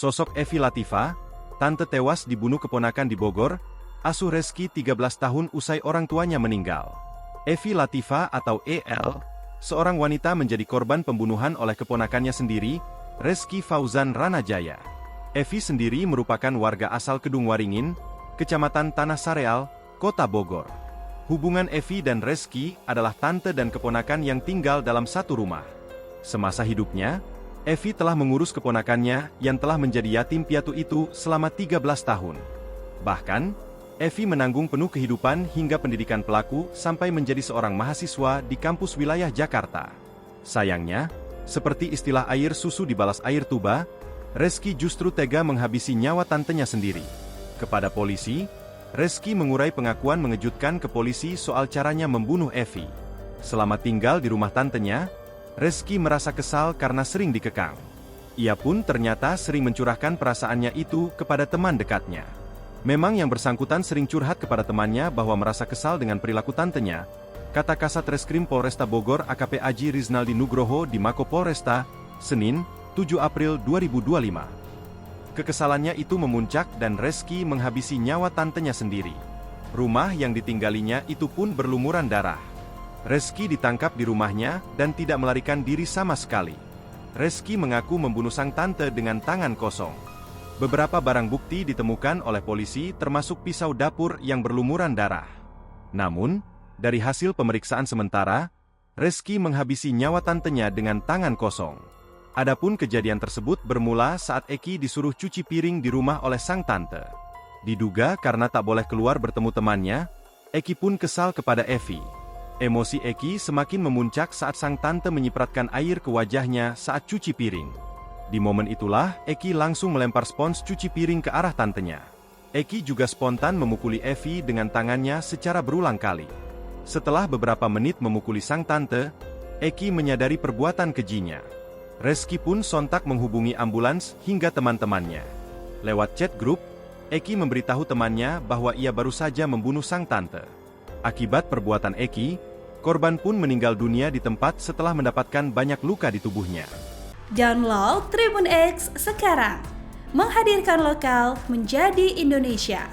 Sosok Evi Latifah, tante tewas dibunuh keponakan di Bogor, asuh Reski 13 tahun usai orang tuanya meninggal. Evi Latifah atau EL, seorang wanita menjadi korban pembunuhan oleh keponakannya sendiri, Reski Fauzan Ranajaya. Evi sendiri merupakan warga asal Kedung Waringin, Kecamatan Tanah Sareal, Kota Bogor. Hubungan Evi dan Reski adalah tante dan keponakan yang tinggal dalam satu rumah. Semasa hidupnya, Evi telah mengurus keponakannya yang telah menjadi yatim piatu itu selama 13 tahun. Bahkan, Evi menanggung penuh kehidupan hingga pendidikan pelaku sampai menjadi seorang mahasiswa di kampus wilayah Jakarta. Sayangnya, seperti istilah air susu dibalas air tuba, Reski justru tega menghabisi nyawa tantenya sendiri. Kepada polisi, Reski mengurai pengakuan mengejutkan ke polisi soal caranya membunuh Evi. Selama tinggal di rumah tantenya, Reski merasa kesal karena sering dikekang. Ia pun ternyata sering mencurahkan perasaannya itu kepada teman dekatnya. Memang yang bersangkutan sering curhat kepada temannya bahwa merasa kesal dengan perilaku tantenya, kata Kasat Reskrim Polresta Bogor AKP Aji Riznaldi Nugroho di Mako Polresta, Senin, 7 April 2025. Kekesalannya itu memuncak dan Reski menghabisi nyawa tantenya sendiri. Rumah yang ditinggalinya itu pun berlumuran darah. Reski ditangkap di rumahnya dan tidak melarikan diri sama sekali. Reski mengaku membunuh sang tante dengan tangan kosong. Beberapa barang bukti ditemukan oleh polisi termasuk pisau dapur yang berlumuran darah. Namun, dari hasil pemeriksaan sementara, Reski menghabisi nyawa tantenya dengan tangan kosong. Adapun kejadian tersebut bermula saat Eki disuruh cuci piring di rumah oleh sang tante. Diduga karena tak boleh keluar bertemu temannya, Eki pun kesal kepada Evi. Emosi Eki semakin memuncak saat sang tante menyipratkan air ke wajahnya saat cuci piring. Di momen itulah, Eki langsung melempar spons cuci piring ke arah tantenya. Eki juga spontan memukuli Evi dengan tangannya secara berulang kali. Setelah beberapa menit memukuli sang tante, Eki menyadari perbuatan kejinya. Reski pun sontak menghubungi ambulans hingga teman-temannya. Lewat chat grup, Eki memberitahu temannya bahwa ia baru saja membunuh sang tante. Akibat perbuatan Eki, korban pun meninggal dunia di tempat setelah mendapatkan banyak luka di tubuhnya. Download Tribun X sekarang, menghadirkan lokal menjadi Indonesia.